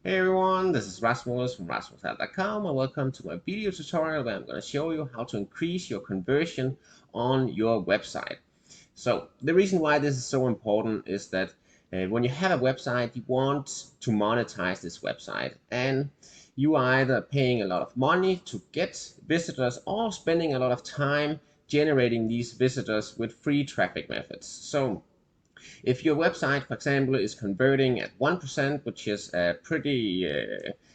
Hey everyone, this is Rasmus from rasmushealth.com and welcome to my video tutorial where I'm going to show you how to increase your conversion on your website. So the reason why this is so important is that when you have a website, you want to monetize this website, and you are either paying a lot of money to get visitors or spending a lot of time generating these visitors with free traffic methods. So if your website, for example, is converting at 1%, which is a pretty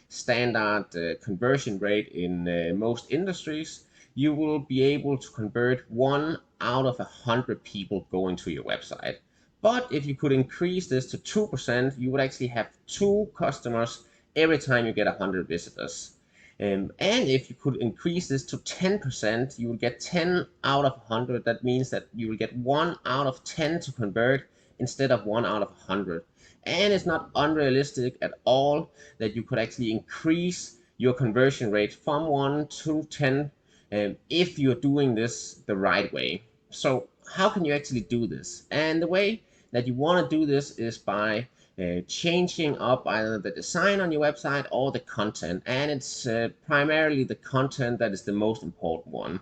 standard conversion rate in most industries, you will be able to convert 1 out of 100 people going to your website. But if you could increase this to 2%, you would actually have 2 customers every time you get 100 visitors. And if you could increase this to 10%, you will get 10 out of 100. That means that you will get 1 out of 10 to convert instead of 1 out of 100. And it's not unrealistic at all that you could actually increase your conversion rate from 1 to 10 if you're doing this the right way. So how can you actually do this? And the way that you want to do this is by changing up either the design on your website or the content, and it's primarily the content that is the most important one.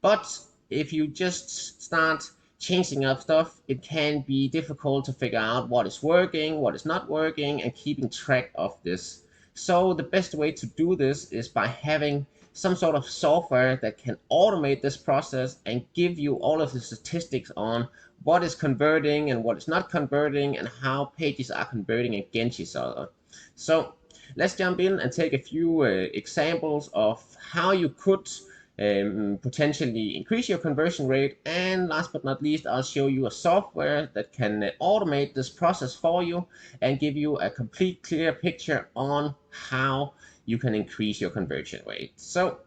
But if you just start changing up stuff, it can be difficult to figure out what is working, what is not working, and keeping track of this. So the best way to do this is by having some sort of software that can automate this process and give you all of the statistics on what is converting and what is not converting and how pages are converting against each other. So let's jump in and take a few examples of how you could potentially increase your conversion rate. And last but not least, I'll show you a software that can automate this process for you and give you a complete clear picture on how you can increase your conversion rate. So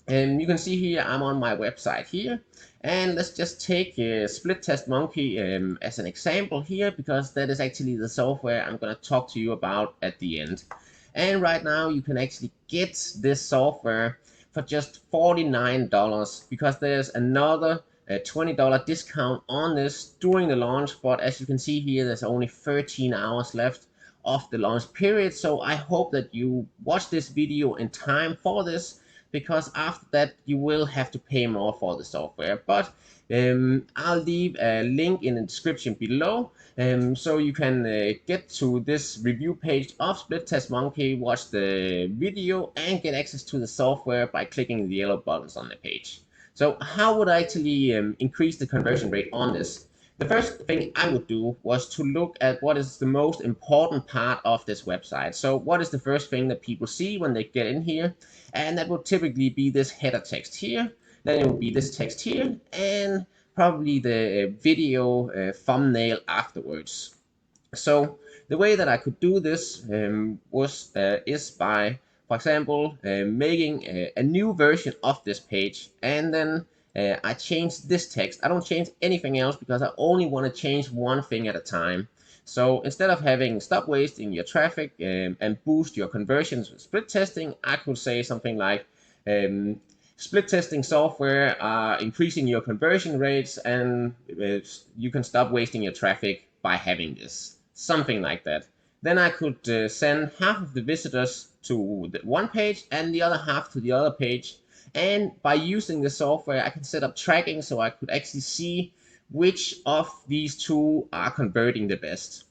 you can see here I'm on my website here, and let's just take Split Test Monkey as an example here, because that is actually the software I'm going to talk to you about at the end. And right now you can actually get this software for just $49 because there's another $20 discount on this during the launch. But as you can see here, there's only 13 hours left of the launch period. So I hope that you watch this video in time for this, because after that you will have to pay more for the software. But I'll leave a link in the description below, so you can get to this review page of Split Test Monkey, watch the video, and get access to the software by clicking the yellow buttons on the page. So how would I actually increase the conversion rate on this? The first thing I would do was to look at what is the most important part of this website. So what is the first thing that people see when they get in here? And that will typically be this header text here. Then it will be this text here, and probably the video thumbnail afterwards. So the way that I could do this is by, for example, making a new version of this page, and then I change this text. I don't change anything else because I only want to change one thing at a time. So instead of having stop wasting your traffic and boost your conversions with split testing, I could say something like split testing software are increasing your conversion rates, and you can stop wasting your traffic by having this. Something like that. Then I could send half of the visitors to the one page and the other half to the other page. And by using the software, I can set up tracking so I could actually see which of these two are converting the best.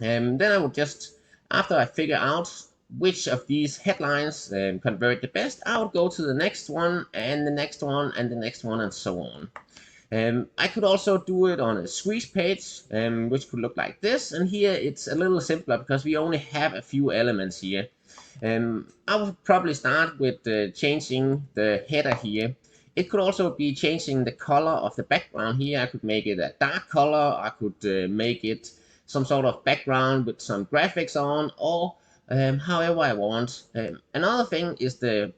And then I would just, after I figure out which of these headlines convert the best, I would go to the next one and the next one and the next one and so on. I could also do it on a squeeze page, which could look like this. And here it's a little simpler because we only have a few elements here. I would probably start with changing the header here. It could also be changing the color of the background here. I could make it a dark color. I could make it some sort of background with some graphics on, or however I want. Another thing is the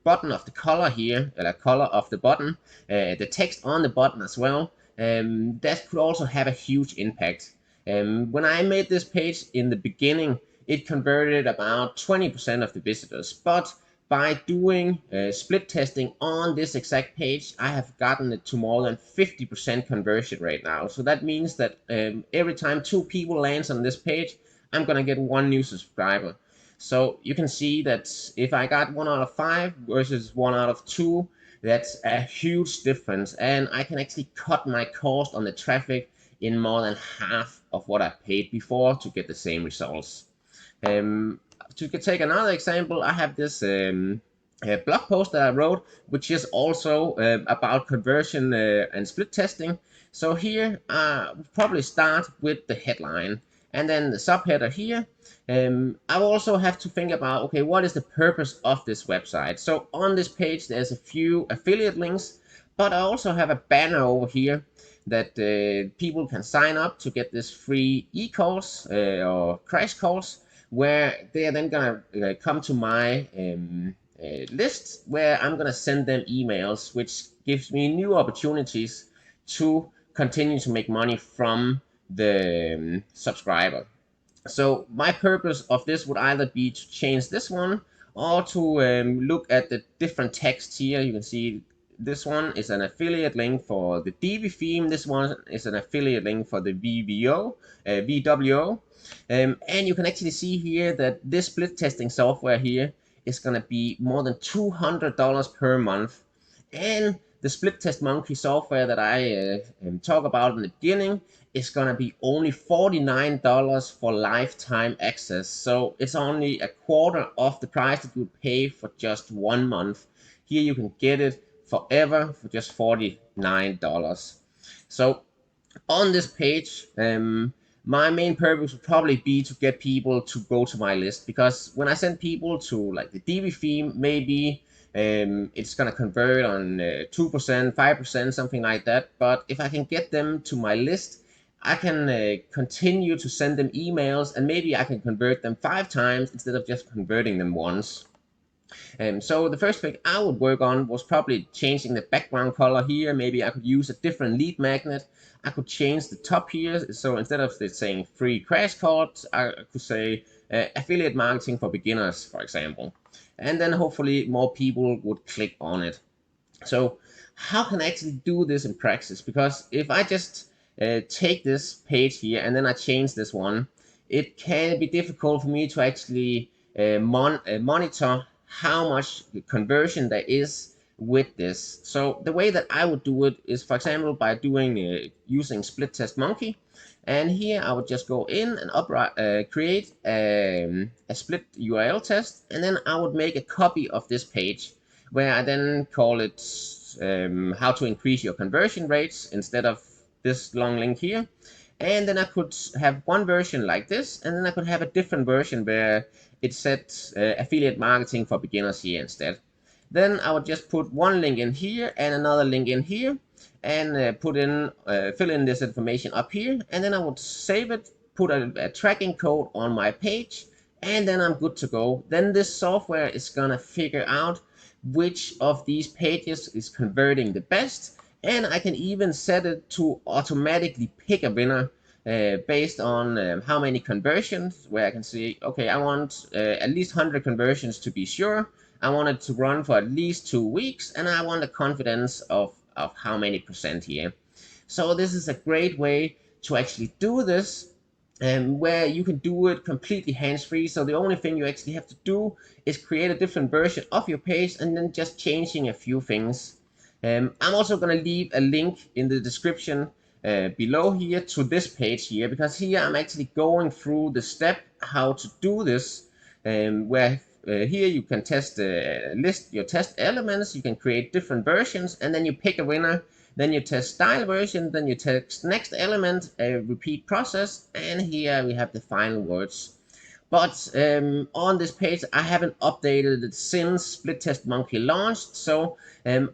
button of the color here, the color of the button, the text on the button as well. That could also have a huge impact. When I made this page in the beginning, it converted about 20% of the visitors, but by doing split testing on this exact page, I have gotten it to more than 50% conversion rate now. So that means that every time 2 people lands on this page, I'm gonna get 1 new subscriber. So you can see that if I got 1 out of 5 versus 1 out of 2, that's a huge difference, and I can actually cut my cost on the traffic in more than half of what I paid before to get the same results. To take another example, I have this blog post that I wrote, which is also about conversion and split testing. So here, we'll probably start with the headline and then the subheader here. I also have to think about, okay, what is the purpose of this website? So on this page, there's a few affiliate links, but I also have a banner over here that people can sign up to get this free e-course or crash course, where they are then gonna come to my list, where I'm gonna send them emails, which gives me new opportunities to continue to make money from the subscriber. So my purpose of this would either be to change this one or to look at the different texts here. You can see this one is an affiliate link for the Divi theme. This one is an affiliate link for the VWO. And you can actually see here that this split testing software here is going to be more than $200 per month. And the Split Test Monkey software that I talk about in the beginning is going to be only $49 for lifetime access. So it's only a quarter of the price that you pay for just 1 month. Here you can get it forever for just $49. So on this page, my main purpose would probably be to get people to go to my list, because when I send people to like the Divi theme, maybe it's gonna convert on 2%, 5%, something like that. But if I can get them to my list, I can continue to send them emails, and maybe I can convert them 5 times instead of just converting them once. So the first thing I would work on was probably changing the background color here. Maybe I could use a different lead magnet. I could change the top here. So instead of saying free crash course, I could say affiliate marketing for beginners, for example. And then hopefully more people would click on it. So how can I actually do this in practice? Because if I just take this page here and then I change this one, it can be difficult for me to actually monitor how much conversion there is with this. So the way that I would do it is, for example, by doing using Split Test Monkey. And here I would just go in and create a split URL test, and then I would make a copy of this page, where I then call it how to increase your conversion rates instead of this long link here. And then I could have one version like this, and then I could have a different version where it said affiliate marketing for beginners here instead. Then I would just put one link in here and another link in here, and fill in this information up here, and then I would save it, put a tracking code on my page, and then I'm good to go. Then this software is gonna figure out which of these pages is converting the best, and I can even set it to automatically pick a winner based on how many conversions, where I can see, okay, I want at least 100 conversions to be sure. I want it to run for at least 2 weeks, and I want a confidence of how many percent here. So this is a great way to actually do this, where you can do it completely hands-free. So the only thing you actually have to do is create a different version of your page and then just changing a few things. I'm also going to leave a link in the description below here to this page here, because here I'm actually going through the step how to do this, where here you can list your test elements, you can create different versions, and then you pick a winner, then you test style version, then you test next element, a repeat process, and here we have the final words. But on this page, I haven't updated it since Split Test Monkey launched, so I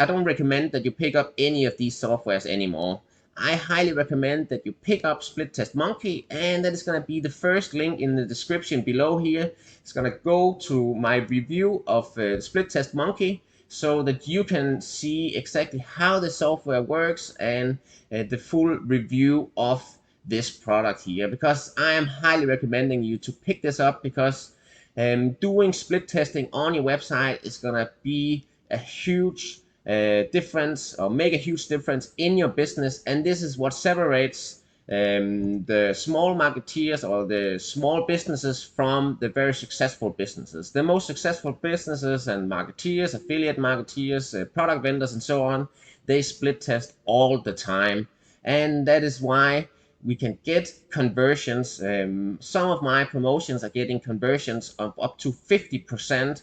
don't recommend that you pick up any of these softwares anymore. I highly recommend that you pick up Split Test Monkey, and that is going to be the first link in the description below here. It's going to go to my review of Split Test Monkey, so that you can see exactly how the software works and the full review of this product here, because I am highly recommending you to pick this up, because doing split testing on your website is going to be a huge difference, or make a huge difference in your business, and this is what separates the small marketeers or the small businesses from the very successful businesses. The most successful businesses and marketeers, affiliate marketeers, product vendors, and so on, they split test all the time. And that is why we can get conversions. Some of my promotions are getting conversions of up to 50%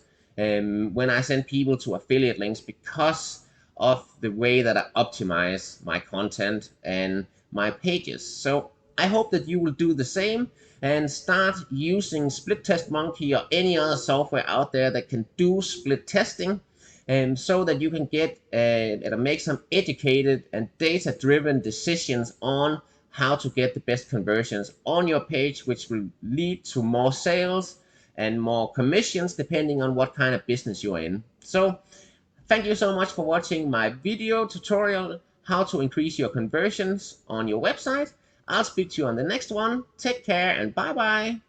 when I send people to affiliate links, because of the way that I optimize my content and my pages. So I hope that you will do the same and start using Split Test Monkey or any other software out there that can do split testing, so that you can get and make some educated and data-driven decisions on how to get the best conversions on your page, which will lead to more sales and more commissions depending on what kind of business you're in. So thank you so much for watching my video tutorial how to increase your conversions on your website. I'll speak to you on the next one. Take care and bye bye.